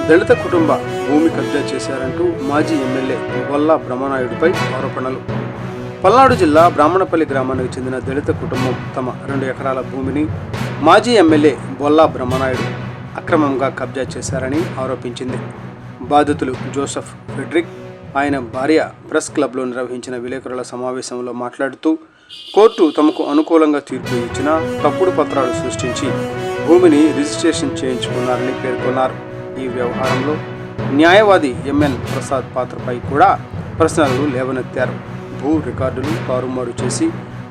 దళిత కుటుంబ భూమి కబ్జా చేశారంటూ మాజీ ఎమ్మెల్యే బొల్లా బ్రహ్మనాయుడుపై ఆరోపణలు. పల్నాడు జిల్లా బ్రాహ్మణపల్లి గ్రామానికి చెందిన దళిత కుటుంబం తమ 2 ఎకరాల భూమిని మాజీ ఎమ్మెల్యే బొల్లా బ్రహ్మనాయుడు అక్రమంగా కబ్జా చేశారని ఆరోపించింది. బాధితులు జోసెఫ్ ఫెడ్రిక్, ఆయన భార్య ప్రెస్ క్లబ్లో నిర్వహించిన విలేకరుల సమావేశంలో మాట్లాడుతూ, కోర్టు తమకు అనుకూలంగా తీర్పు ఇచ్చినా తప్పుడు పత్రాలు సృష్టించి భూమిని రిజిస్ట్రేషన్ చేయించుకున్నారని పేర్కొన్నారు. ఈ వ్యవహారంలో న్యాయవాది ఎంఎన్ ప్రసాద్ పాత్రపై కూడా ప్రశ్నలు లేవనెత్తారు. భూ రికార్డులు తారుమారు చేసి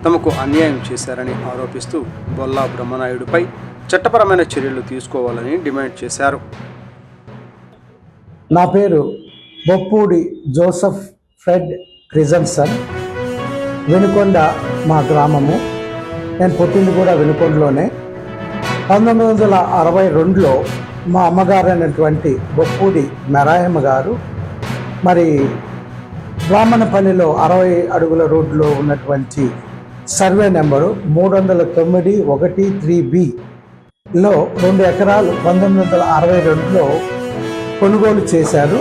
తమకు అన్యాయం చేశారని ఆరోపిస్తూ బొల్లా బ్రహ్మనాయుడుపై చట్టపరమైన చర్యలు తీసుకోవాలని డిమాండ్ చేశారు. నా పేరు బొప్పూడి జోసెఫ్ ఫ్రెడ్ క్రిజన్సన్. వెనుకొండ మా గ్రామము. నేను పుట్టింది కూడా వెనుకొండలోనే. 1962లో మా అమ్మగారు అయినటువంటి బొప్పూడి మెరాయమ్మ గారు మరి బ్రాహ్మణపల్లిలో 60 అడుగుల రోడ్లో ఉన్నటువంటి సర్వే నెంబరు 309-13B-లో 2 ఎకరాలు 1962లో కొనుగోలు చేశారు.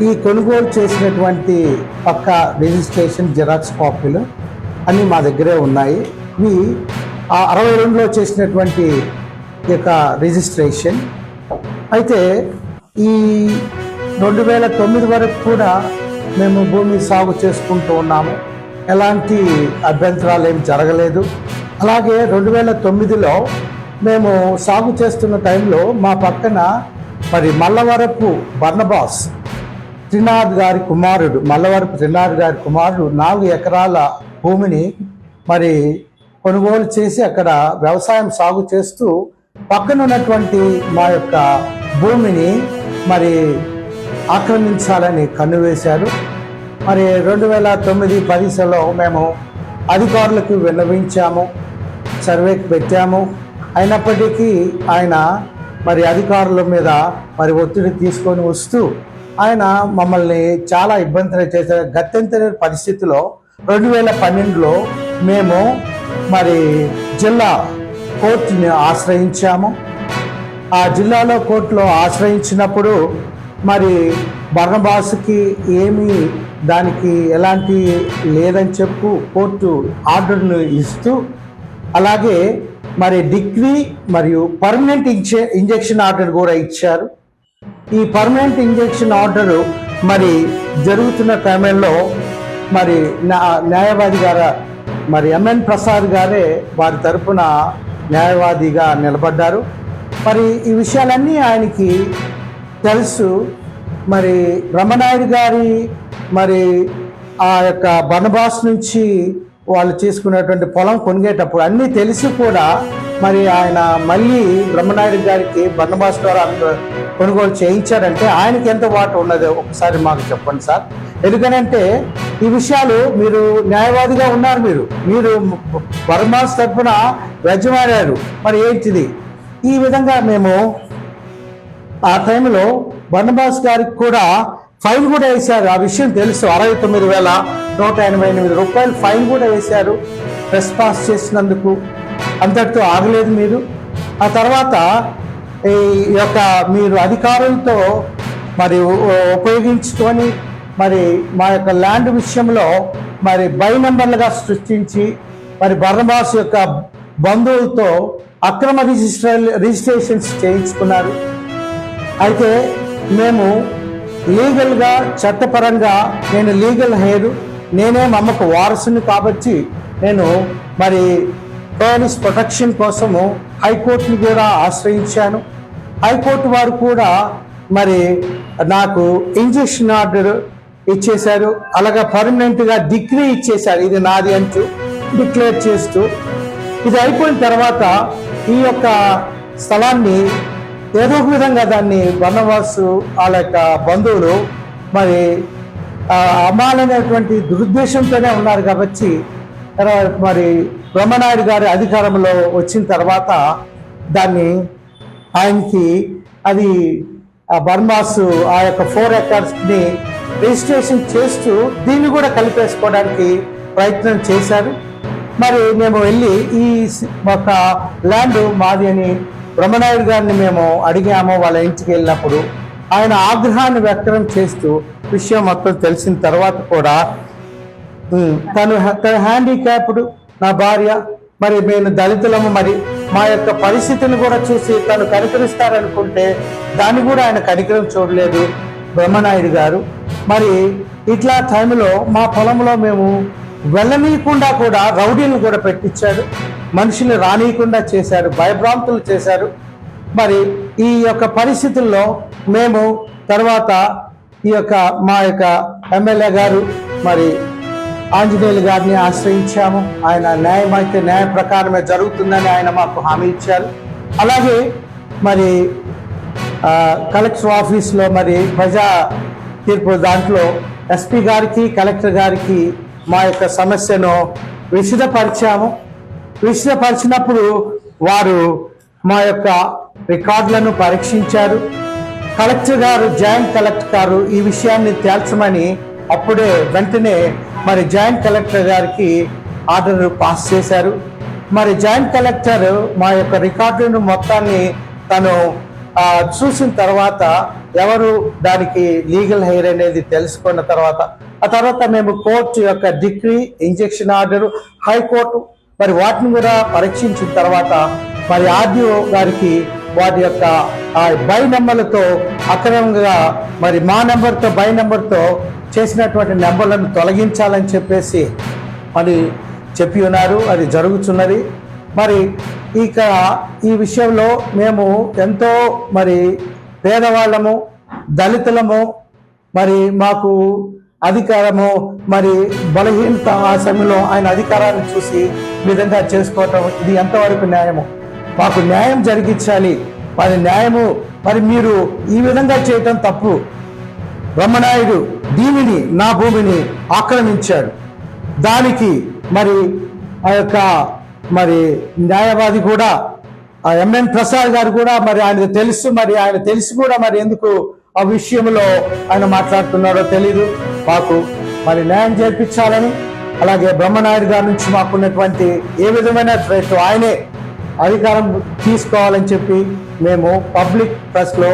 ఈ కొనుగోలు చేసినటువంటి పక్క రిజిస్ట్రేషన్ జిరాక్స్ కాపీలు అన్నీ మా దగ్గరే ఉన్నాయి. ఇవి 62లో చేసినటువంటి యొక్క రిజిస్ట్రేషన్. అయితే ఈ 2009 వరకు కూడా మేము భూమి సాగు చేసుకుంటూ ఉన్నాము. ఎలాంటి అభ్యంతరాలు ఏం జరగలేదు. అలాగే 2009లో మేము సాగు చేస్తున్న టైంలో మా పక్కన మరి మల్లవరపు బర్నబాస్ త్రినాథ్ గారి కుమారుడు, మల్లవరపు త్రినాథ్ గారి కుమారుడు 4 ఎకరాల భూమిని మరి కొనుగోలు చేసి అక్కడ వ్యవసాయం సాగు చేస్తూ పక్కన ఉన్నటువంటి మా యొక్క భూమిని మరి ఆక్రమించాలని కన్నువేశారు. మరి 2009-10లో మేము అధికారులకు విన్నవించాము, సర్వేకి పెట్టాము. అయినప్పటికీ ఆయన మరి అధికారుల మీద మరి ఒత్తిడి తీసుకొని వస్తూ ఆయన మమ్మల్ని చాలా ఇబ్బందులు చేశారు. గత్యంతర పరిస్థితిలో 2012లో మేము మరి జిల్లా కోర్టుని ఆశ్రయించాము. ఆ జిల్లాలో కోర్టులో ఆశ్రయించినప్పుడు మరి బర్నబాస్కి ఏమీ దానికి ఎలాంటి లేదని చెప్పు కోర్టు ఆర్డర్ను ఇస్తూ, అలాగే మరి డిగ్రీ మరియు పర్మనెంట్ ఇంజెక్షన్ ఆర్డర్ కూడా ఇచ్చారు. ఈ పర్మనెంట్ ఇంజెక్షన్ ఆర్డరు మరి జరుగుతున్న టైంలో మరి న్యాయవాది గారు మరి ఎంఎన్ ప్రసాద్ గారే వారి తరపున న్యాయవాదిగా నిలబడ్డారు. మరి ఈ విషయాలన్నీ ఆయనకి తెలుసు. మరి బ్రహ్మనాయుడు గారి మరి ఆ యొక్క బర్నబాస్ నుంచి వాళ్ళు చేసుకునేటువంటి పొలం కొనిగేటప్పుడు అన్నీ తెలిసి కూడా మరి ఆయన మళ్ళీ బ్రహ్మనాయుడు గారికి బర్నబాస్ ద్వారా కొనుగోలు చేయించారంటే ఆయనకి ఎంత వాటా ఉన్నదో ఒకసారి మాకు చెప్పండి సార్. ఎందుకనంటే ఈ విషయాలు మీరు న్యాయవాదిగా ఉన్నారు, మీరు బర్నబాస్ తరఫున యజమానారు. మరి ఏంటిది ఈ విధంగా మేము ఆ టైంలో బర్నబాస్ గారికి కూడా ఫైన్ కూడా వేశారు. ఆ విషయం తెలుసు. 69,188 రూపాయలు ఫైన్ కూడా వేశారు ప్రెస్ పాస్ చేసినందుకు. అంతటితో ఆగలేదు మీరు. ఆ తర్వాత ఈ యొక్క మీరు అధికారులతో మరి ఉపయోగించుకొని మరి మా యొక్క ల్యాండ్ విషయంలో మరి బై నెంబర్లుగా సృష్టించి మరి బర్నబాస్ యొక్క బంధువులతో అక్రమ రిజిస్ట్రేషన్స్ చేయించుకున్నారు. అయితే మేము లీగల్గా చట్టపరంగా నేను లీగల్ హెయిర్, నేనే మా అమ్మకు వారసుని కాబట్టి నేను మరి పోలీస్ ప్రొటెక్షన్ కోసము హైకోర్టుని కూడా ఆశ్రయించాను. హైకోర్టు వారు కూడా మరి నాకు ఇంజెక్షన్ ఆర్డర్ ఇచ్చేశారు. అలాగా పర్మనెంట్గా డిగ్రీ ఇచ్చేశారు, ఇది నాది అంటూ డిక్లేర్ చేస్తూ. ఇది అయిపోయిన తర్వాత ఈ యొక్క స్థలాన్ని ఏదో ఒక విధంగా దాన్ని బర్నబాస్ వాళ్ళ యొక్క బంధువులు మరి అమ్మాలనేటువంటి దురుద్దేశంతోనే ఉన్నారు కాబట్టి మరి బ్రహ్మనాయుడు గారి అధికారంలో వచ్చిన తర్వాత దాన్ని ఆయనకి అది బర్నబాస్ ఆ యొక్క 4 ఎకర్స్ని రిజిస్ట్రేషన్ చేస్తూ దీన్ని కూడా కలిపేసుకోవడానికి ప్రయత్నం చేశారు. మరి మేము వెళ్ళి ఈ ఒక ల్యాండ్ మాది అని బ్రహ్మనాయుడు గారిని మేము అడిగాము. వాళ్ళ ఇంటికి వెళ్ళినప్పుడు ఆయన ఆగ్రహాన్ని వ్యక్తం చేస్తూ విషయం మొత్తం తెలిసిన తర్వాత కూడా తను హ్యాండిక్యాప్డ్ నా భార్య, మరి మేము దళితులము, మరి మా యొక్క పరిస్థితిని కూడా చూసి తను కనికరిస్తారనుకుంటే దాన్ని కూడా ఆయన కనికరం చూడలేదు బ్రహ్మనాయుడు గారు. మరి ఇట్లా టైంలో మా పొలంలో మేము వెళ్ళనీయకుండా కూడా రౌడీలను కూడా పెట్టించాడు, మనుషుల్ని రానీయకుండా చేశారు, భయభ్రాంతులు చేశారు. మరి ఈ యొక్క పరిస్థితుల్లో మేము తర్వాత మా యొక్క ఎమ్మెల్యే గారు మరి ఆంజనేయులు గారిని ఆశ్రయించాము. ఆయన న్యాయ ప్రకారమే జరుగుతుందని ఆయన మాకు హామీ ఇచ్చారు. అలాగే మరి కలెక్టర్ ఆఫీస్లో మరి ప్రజా తీర్పు దాంట్లో ఎస్పీ గారికి కలెక్టర్ గారికి మా యొక్క సమస్యను విశదపరిచినప్పుడు వారు మా యొక్క రికార్డులను పరీక్షించారు. కలెక్టర్ గారు, జాయింట్ కలెక్టర్ గారు ఈ విషయాన్ని తేల్చమని అప్పుడే వెంటనే మరి జాయింట్ కలెక్టర్ గారికి ఆర్డర్ పాస్ చేశారు. మరి జాయింట్ కలెక్టర్ మా యొక్క రికార్డును మొత్తాన్ని తను చూసిన తర్వాత ఎవరు దానికి లీగల్ హెయిర్ అనేది తెలుసుకున్న తర్వాత ఆ తర్వాత మేము కోర్టు యొక్క డిగ్రీ, ఇంజెక్షన్ ఆర్డర్, హైకోర్టు మరి వాటిని కూడా పరీక్షించిన తర్వాత మరి ఆర్డీఓ గారికి వాటి యొక్క బై నెంబర్లతో అక్రమంగా మరి మా నెంబర్తో బై నెంబర్తో చేసినటువంటి నెంబర్లను తొలగించాలని చెప్పేసి మరి చెప్పి ఉన్నారు. అది జరుగుతున్నది. మరి ఇక ఈ విషయంలో మేము ఎంతో మరి పేదవాళ్ళము, దళితులము, మరి మాకు అధికారము మరి బలహీనత ఆ సమయంలో ఆయన అధికారాన్ని చూసి విధంగా చేసుకోవటం ఇది ఎంతవరకు న్యాయము? మాకు న్యాయం జరిగించాలి. మరి న్యాయము మరి మీరు ఈ విధంగా చేయటం తప్పు. బ్రహ్మనాయుడు దీనిని నా భూమిని ఆక్రమించాడు. దానికి మరి ఆ యొక్క మరి న్యాయవాది కూడా ఎంఎన్ ప్రసాద్ గారు కూడా మరి ఆయనకు తెలుసు. మరి ఆయన తెలిసి కూడా మరి ఎందుకు ఆ విషయంలో ఆయన మాట్లాడుతున్నాడో తెలీదు. మాకు మరి న్యాయం చేర్పించాలని, అలాగే బ్రహ్మనాయుడు గారి నుంచి మాకున్నటువంటి ఏ విధమైన థ్రెట్ ఆయనే అధికారం తీసుకోవాలని చెప్పి మేము పబ్లిక్ ప్రెస్లో